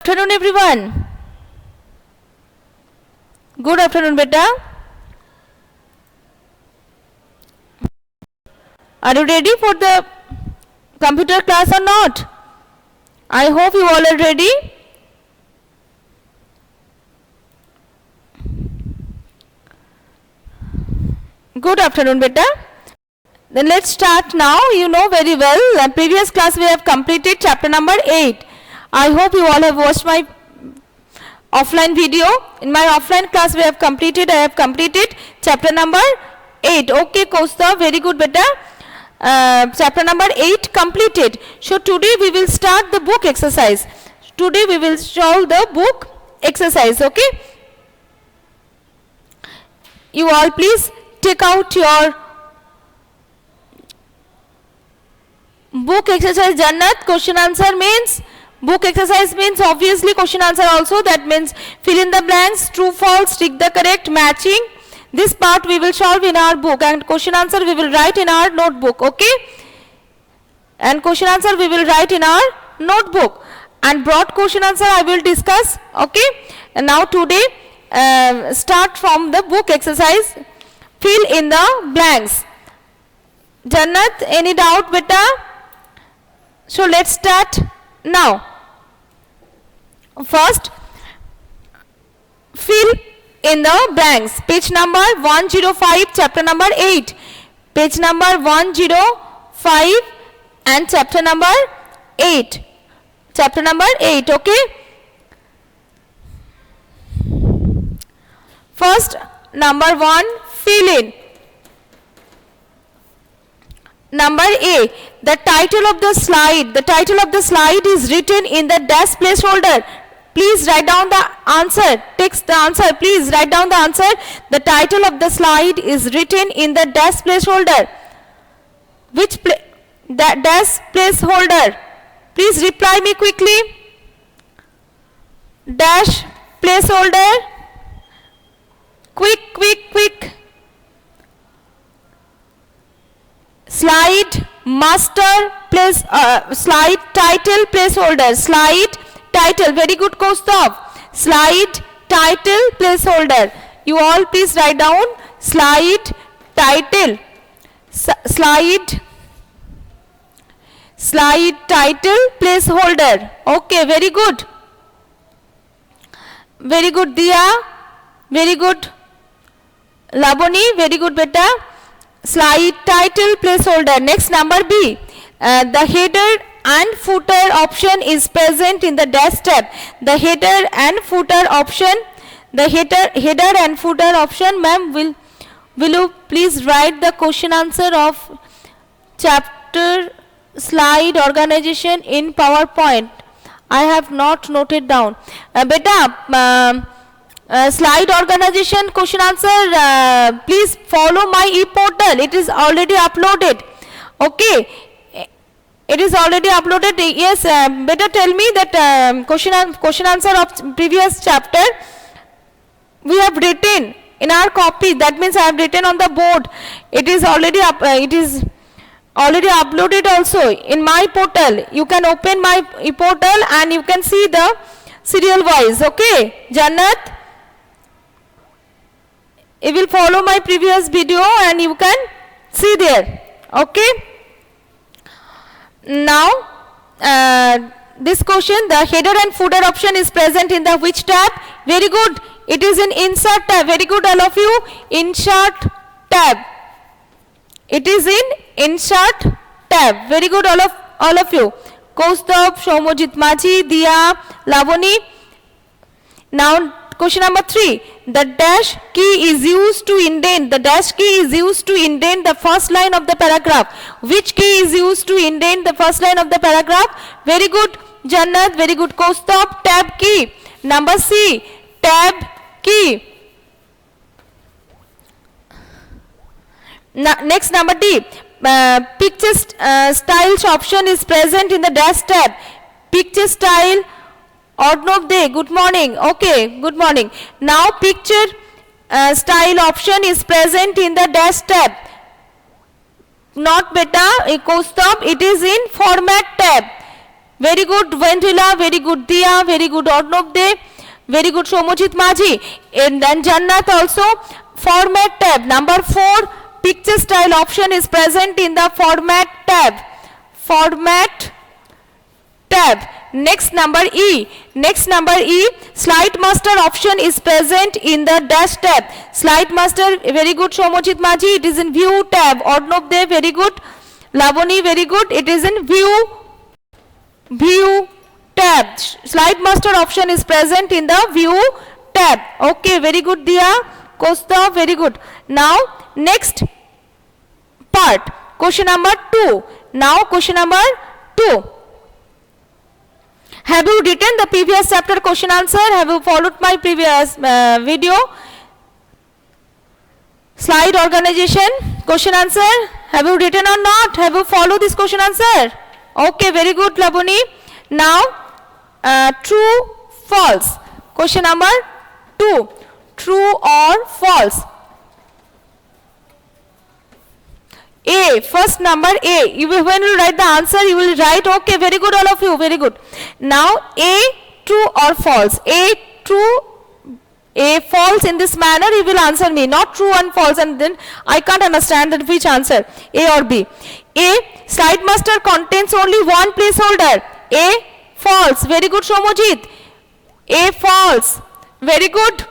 afternoon everyone. Good afternoon beta. Are you ready for the computer class or not? I hope you all are ready. Good afternoon beta. Then let's start now. You know very well, in previous class we have completed chapter number 8. I hope you all have watched my offline video. In my offline class I have completed chapter number 8. Okay Kaustav, very good beta. Chapter number 8 completed. So today we will start the book exercise. Today we will solve the book exercise. Okay. You all please take out your book exercise. Jannat, question answer means book exercise means obviously question answer also. That means fill in the blanks, true, false, tick the correct, matching. This part we will solve in our book and question answer we will write in our notebook. Okay. And question answer we will write in our notebook. And broad question answer I will discuss. Okay. And now today start from the book exercise. Fill in the blanks. Jannat, any doubt beta? So let's start now. First, fill in the blanks. Page number 105, chapter number 8. Page number 105 and chapter number 8. Chapter number 8, okay? First, number 1, fill in. Number A, the title of the slide is written in the dash placeholder. Please write down the answer. Text the answer. Please write down the answer. The title of the slide is written in the dash placeholder. Which dash placeholder? Please reply me quickly. Dash placeholder. Quick. Slide master place slide title placeholder. Slide title. Very good Kaustav. Slide title placeholder. You all please write down slide title. Slide title placeholder. Okay, very good. Very good Diya. Very good Laboni. Very good beta. Slide title placeholder. Next, number B. The header and footer option is present in the dash tab. The header and footer option. The header and footer option. Ma'am, will you please write the question answer of chapter slide organization in PowerPoint? I have not noted down. Beta. Slide organization question answer, please follow my e-portal. It is already uploaded. Okay. It is already uploaded. Yes, better tell me that question answer of previous chapter we have written in our copy. That means I have written on the board. It is already uploaded also in my portal. You can open my e-portal and you can see the serial wise. Okay, Jannat. You will follow my previous video and you can see there. Okay. Now, this question, the header and footer option is present in the which tab? Very good. It is in insert tab. Very good all of you. Insert tab. It is in insert tab. Very good all of you. Kaustav, Shomojit Maji, Diya, Lavoni. Now, question number 3. The dash key is used to indent. The dash key is used to indent the first line of the paragraph. Which key is used to indent the first line of the paragraph? Very good, Jannat. Very good, Kaustav. Tab key. Number C. Tab key. Next, number D. Picture styles option is present in the dash tab. Picture style. Ordnov Day, good morning. Okay, good morning. Now picture style option is present in the dash tab. Not beta, Kaustav, it is in format tab. very good Vendula, very good Dia, very good Arnab De, very good Somojit Maji, and then Jannat also. Format tab, number 4, picture style option is present in the format tab. Format tab. Next number E. Next number E, slide master option is present in the dash tab. Slide master, very good Somojit Maji, it is in view tab. Arnab De, very good. Lavani, very good, it is in view tab. Slide master option is present in the view tab. Okay, very good Dia, Costa, very good. Now next part, question number 2. Now question number 2. Have you written the previous chapter question answer? Have you followed my previous video? Slide organization, question answer. Have you written or not? Have you followed this question answer? Okay, very good Labuni. Now true, false. Question number 2. True or false? A, first number A. You will, when you write the answer, you will write, okay, very good all of you, very good. Now A, true or false? A, true, A, false. In this manner you will answer me, not true and false, and then I can't understand that which answer, A or B. A, slide master contains only one placeholder. A, false. Very good Somojit. A, false. Very good.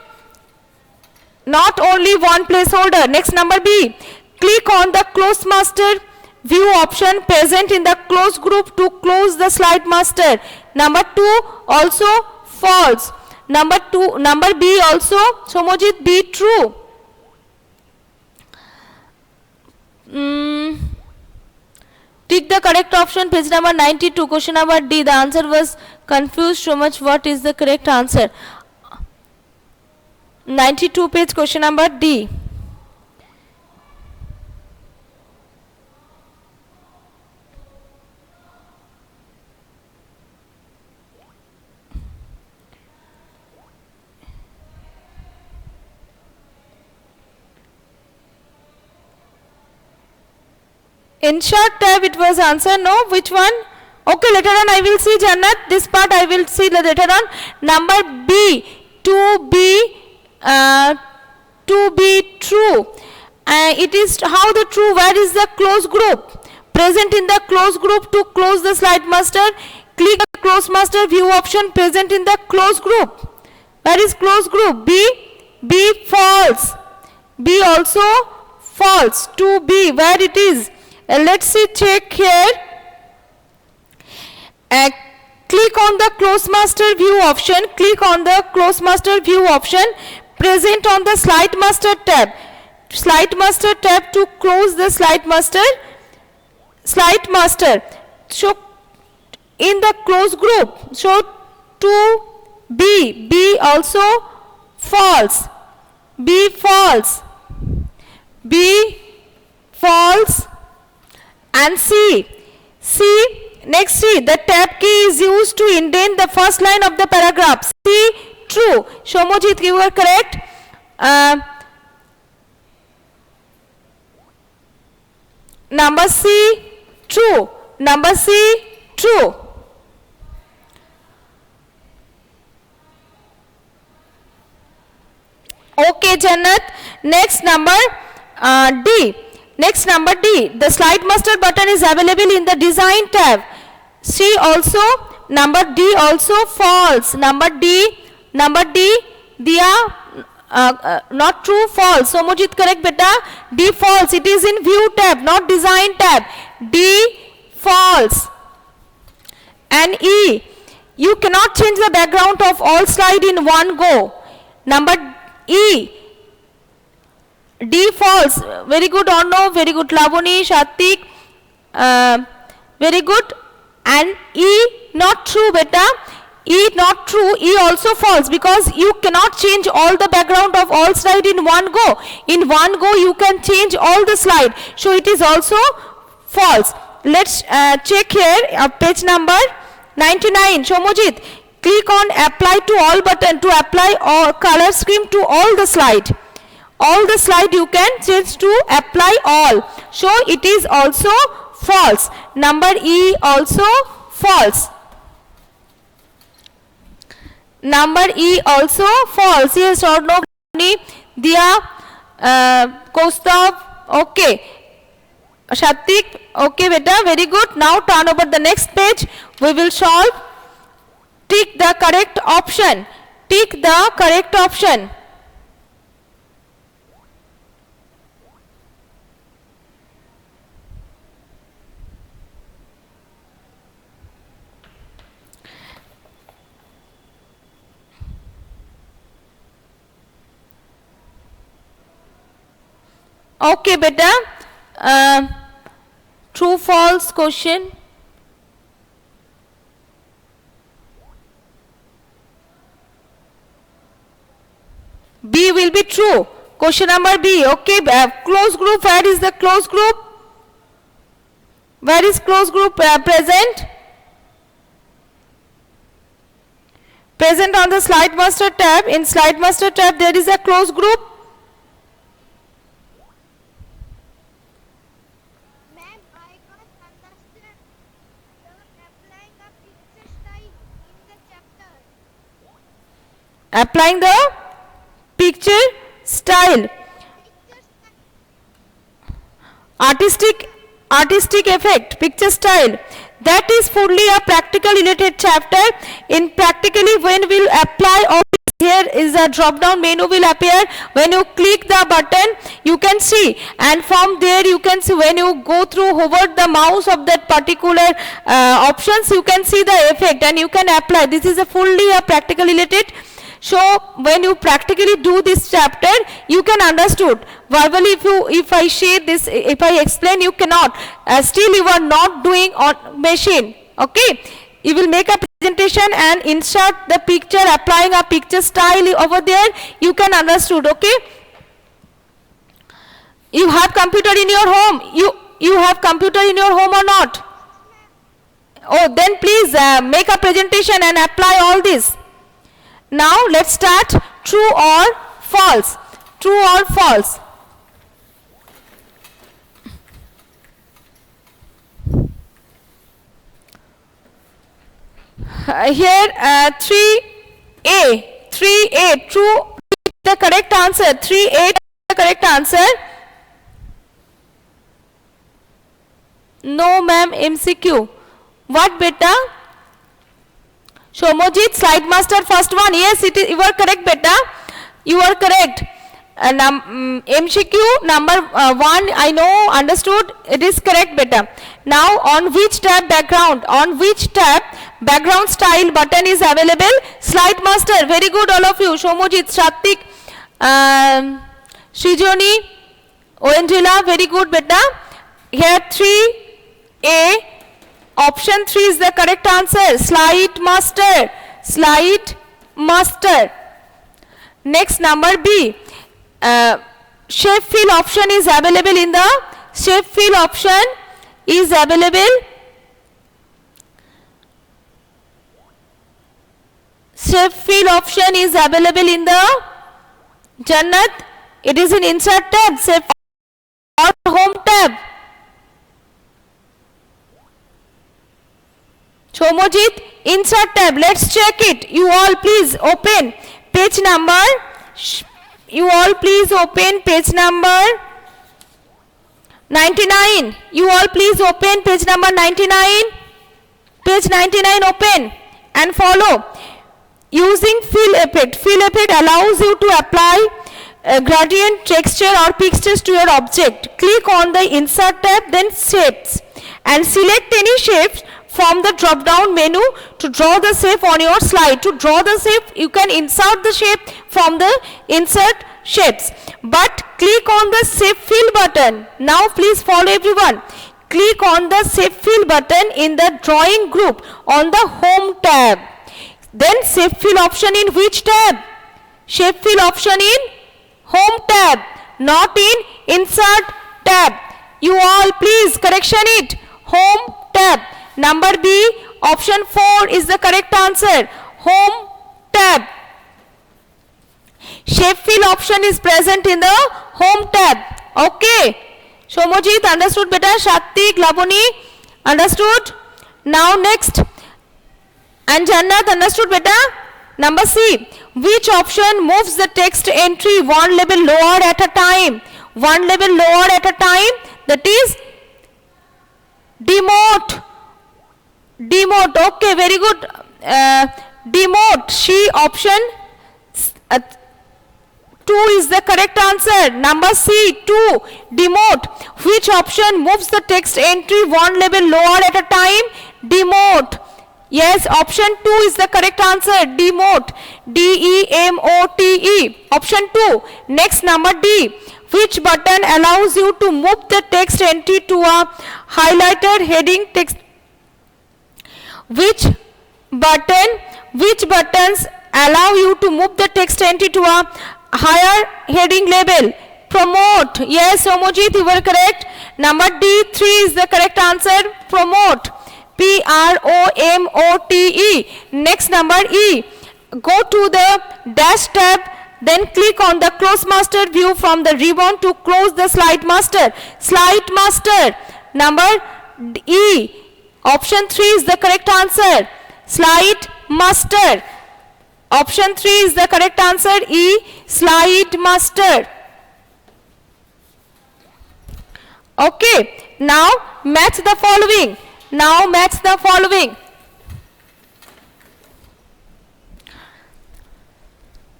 Not only one placeholder. Next number B. Click on the close master view option present in the close group to close the slide master. Number 2 also false. Number B also, Somojit, B, true. Tick the correct option, page number 92, question number D. The answer was confused so much. What is the correct answer? 92 page, question number D. Insert tab, it was answer. No, which one? Okay, later on I will see Jannat. This part I will see later on. Number B, to be true. It is how the true. Where is the close group? Present in the close group to close the slide master. Click the close master view option present in the close group. Where is close group? B, false. B also false. To be, where it is? Let's see, check here. Click on the close master view option. Click on the close master view option present on the slide master tab. Slide master tab to close the slide master. Slide master. So in the close group. So to B also false. B false. B false. And C, next C, the tab key is used to indent the first line of the paragraph. C, true. Somojit, you are correct. Number C, true. Number C, true. Okay, Jannat. Next number D. Next number D, the slide master button is available in the design tab. C also, number D also false. Number D, Dia, not true, false. Somojit, correct beta. D false, it is in view tab, not design tab. D false. And E, you cannot change the background of all slide in one go. Number E, D false. Very good Arno, very good Lavani, Shatik, very good. And E not true beta. E not true, E also false, because you cannot change all the background of all slide in one go. In one go you can change all the slide, so it is also false. Let's check here, page number 99. Somojit, click on apply to all button to apply all color scheme to all the slide. All the slide you can change to apply all. So it is also false. Number E also false. Number E also false. Yes or no? Dia, Kaustav, okay. Shatik, okay beta, very good. Now turn over the next page. We will solve. Tick the correct option. Tick the correct option. Okay beta, true false question. B will be true. Question number B. Okay, close group. Where is the close group? Where is close group present? Present on the slide master tab. In slide master tab there is a close group. Ma'am, I can't understand. You're applying a picture style in the chapter. Applying the picture style. Artistic effect, picture style. That is fully a practical related chapter. In practically when we'll apply all this, here is a drop down menu will appear. When you click the button you can see, and from there you can see when you go through hover the mouse of that particular options, you can see the effect and you can apply. This is a fully a practical related. So when you practically do this chapter you can understood. Verbally if I share this, if I explain you cannot, still you are not doing on machine. Okay, you will make a presentation and insert the picture, applying a picture style over there, you can understood. Okay, you have computer in your home, you have computer in your home or not? Oh, then please make a presentation and apply all this. Now let's start. True or false? True or false? Here 3A, true, the correct answer. 3A the correct answer. No ma'am, MCQ. What beta? Shomojit, slide master first one. Yes, it is, you are correct beta. You are correct. MCQ number 1 I know, understood, it is correct beta. Now on which tab background? On which tab background style button is available? Slide master, very good all of you. Shomojit, Shatik, Srijoni, Oenjila, very good beta. Here 3A, option 3 is the correct answer. Slide master, slide master. Next number B, shape fill option is available in the, shape fill option is available, shape fill option is available in the Jannat, it is in insert tab, shape or home tab. Shomojit, insert tab, let's check it. You all please open page number, you all please open page number 99. You all please open page number 99. Page 99 open and follow. Using fill effect. Fill effect allows you to apply a gradient, texture or pixels to your object. Click on the insert tab, then shapes, and select any shapes from the drop down menu to draw the shape on your slide. To draw the shape you can insert the shape from the insert shapes, but click on the shape fill button. Now please follow everyone. Click on the shape fill button in the drawing group on the home tab. Then shape fill option in which tab? Shape fill option in home tab, not in insert tab. You all please correction it, home tab. Number B, option 4 is the correct answer, home tab. Shape fill option is present in the home tab. Okay. Shomojit, understood beta? Shatik, Laboni, understood? Now next. And Jannat, understood beta? Number C, which option moves the text entry one level lower at a time? One level lower at a time, that is demote. Demote, okay, very good. Demote, C option 2 is the correct answer. Number C, 2, demote. Which option moves the text entry one level lower at a time? Demote. Yes, option 2 is the correct answer. Demote. D-E-M-O-T-E. Option 2. Next, number D. Which button allows you to move the text entry to a highlighted heading text? Which buttons allow you to move the text entry to a higher heading level? Promote. Yes, Somojit, you were correct. Number D, 3 is the correct answer. Promote. P-R-O-M-O-T-E. Next, number E. Go to the dash tab, then click on the close master view from the ribbon to close the slide master. Slide master. Number E. Option 3 is the correct answer. Slide master. Option 3 is the correct answer. E. Slide master. Okay. Now match the following. Now match the following.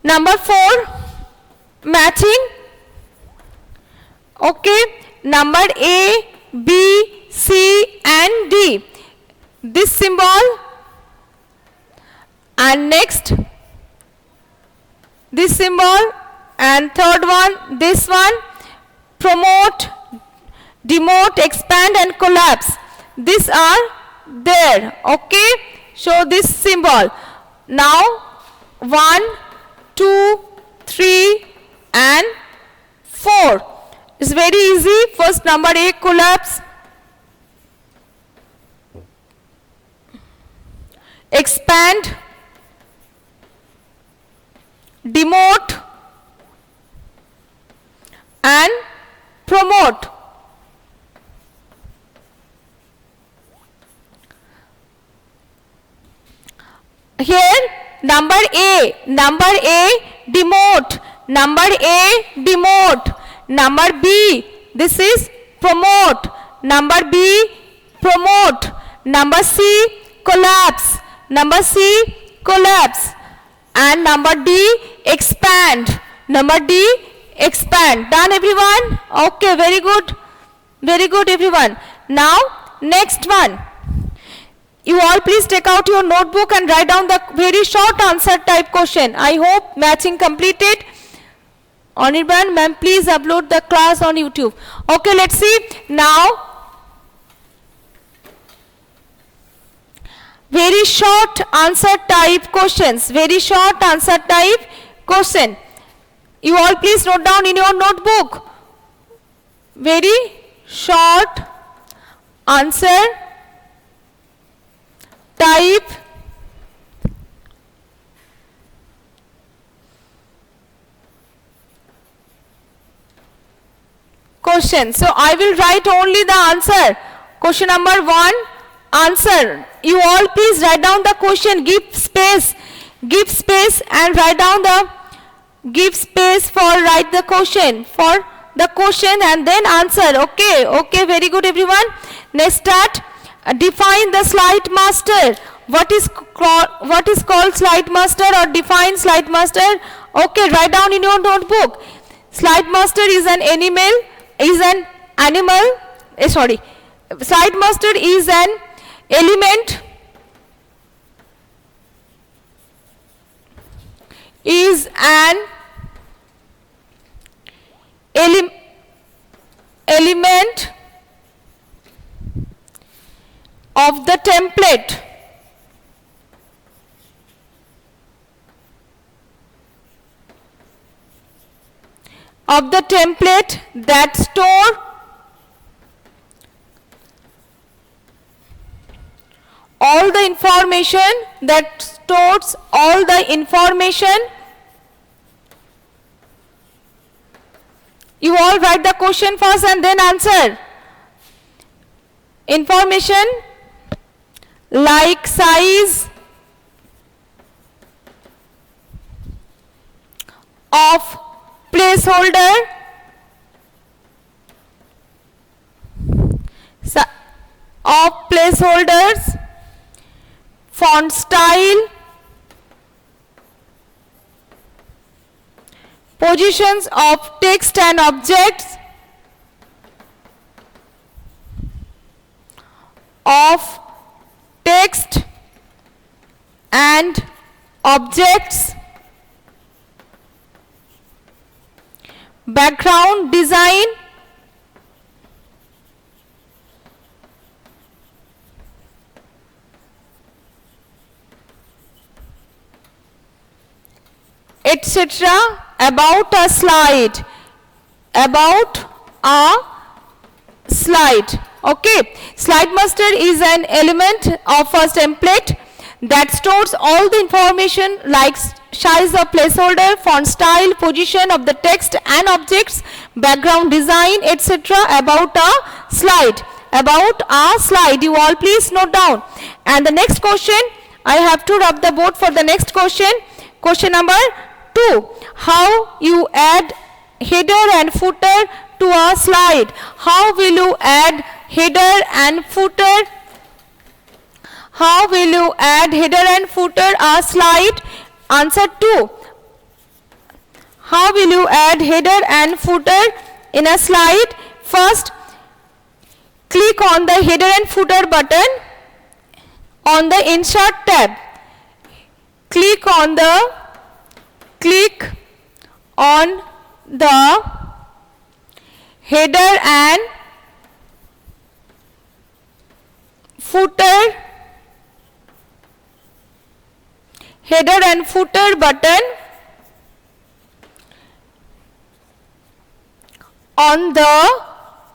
Number 4, matching. Okay. Number A, B, C and D. This symbol, and next this symbol, and third one, this one. Promote, demote, expand and collapse. These are there. Okay. Show this symbol. Now 1, 2, 3 and 4. It's very easy. First, number A, collapse. Expand, demote and promote. Here number A, demote. Number A, demote. Number B, this is promote. Number B, promote. Number C, collapse. Number C, collapse. And number D, expand. Number D, expand. Done, everyone? Okay, very good. Very good, everyone. Now, next one. You all please take out your notebook and write down the very short answer type question. I hope matching completed. Anirban, ma'am, please upload the class on YouTube. Okay, let's see. Now, very short answer type questions. Very short answer type question. You all please note down in your notebook. Very short answer type question. So I will write only the answer. Question number 1, answer. You all please write down the question. Give space and write down the, give space for write the question, for the question and then answer. Okay, okay, very good, everyone. Next, start. Define the slide master. What is called slide master or define slide master? Okay, write down in your notebook. Slide master is an animal. Slide master is an element. Is an element of the template. Of the template that store all the information, that stores all the information. You all write the question first and then answer. Information like size, of placeholder, of placeholders, font style, positions of text and objects, of text and objects, background design, etc. About a slide, about a slide. Okay, slide master is an element of a template that stores all the information like size of placeholder, font style, position of the text and objects, background design, etc. about a slide. About a slide, you all please note down. And the next question, I have to rub the board for the next question. Question number 2. How you add header and footer to a slide? How will you add header and footer? How will you add header and footer a slide? Answer 2. How will you add header and footer in a slide? First, click on the header and footer button on the insert tab. Click on the header and footer button on the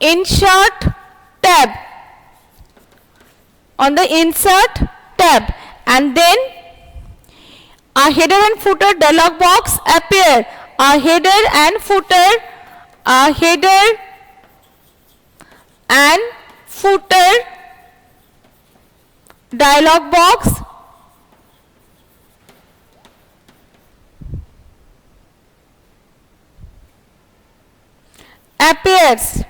insert tab, and then a header and footer dialog box appear. A header and footer dialog box appears.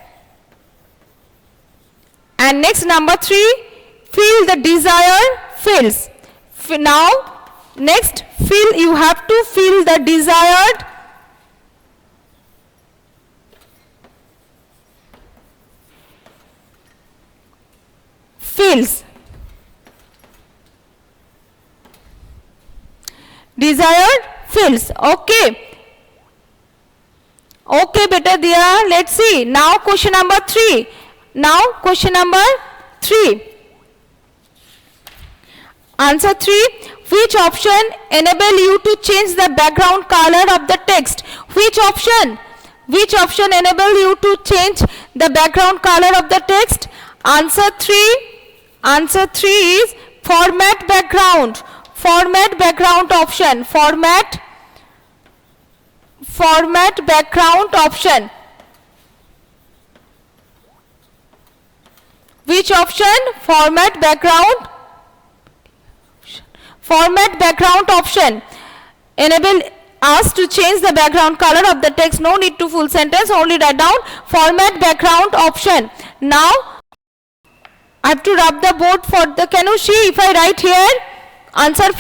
And next, number 3, fill the desired fields. Now next, you have to fill the desired fields. Okay. Okay, beta diya. Let's see. Now question number 3. Answer 3. Which option enable you to change the background color of the text? Which option enable you to change the background color of the text? Answer 3 is format background option. Format background option. Which option? Format background option enable us to change the background color of the text. No need to full sentence, only write down format background option. Now I have to rub the board for the, can you see if I write here answer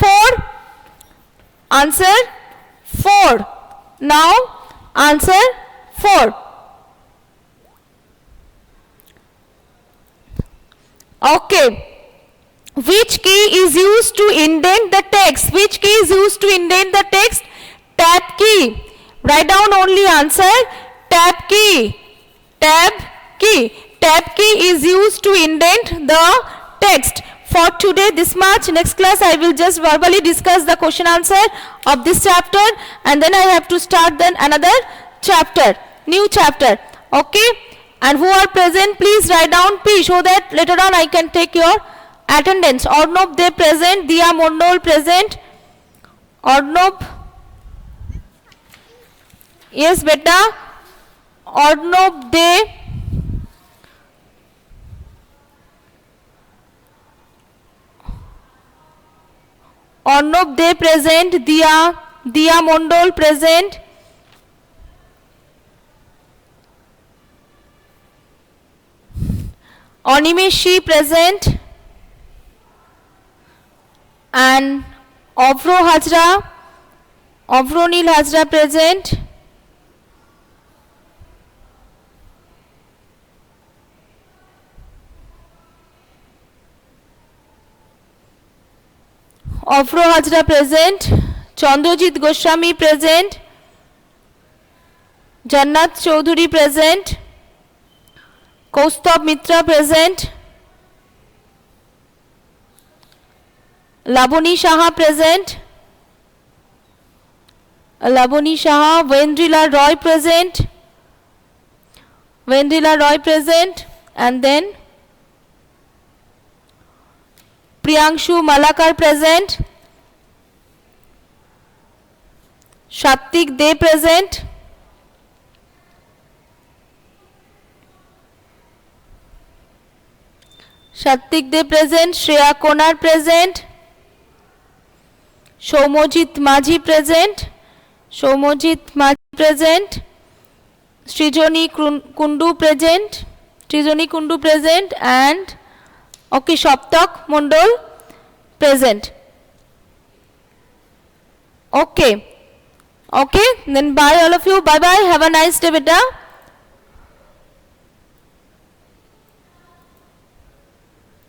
4? Now answer 4. Okay. Which key is used to indent the text? Tab key. Write down only answer. Tab key is used to indent the text. For today this much. Next class I will just verbally discuss the question answer of this chapter, and then I have to start then another chapter, new chapter. Okay, and who are present please write down P, so that later on I can take your attendance. Arnab they present, Diya Mondol present. Arnab, yes beta, Arnab they present, Diya Mondol present, Animeshi present. And Obro Hajra, Obronil Hajra present. Obro Hajra present. Chandrajit Goswami present. Jannat Chaudhuri present. Kaustubh Mitra present. Laboni Shaha present. Laboni Shaha. Vendrila Roy present. Vendrila Roy present. And then Priyanshu Malakar present. Shaktik De present. Shaktik De present. Shreya Konar present. Shomojit Majhi present. Shomojit Majhi present. Srijoni Kundu present. Srijoni Kundu present. And okay, Shoptak Mondol present. Okay. Okay, then bye all of you. Bye bye. Have a nice day, beta.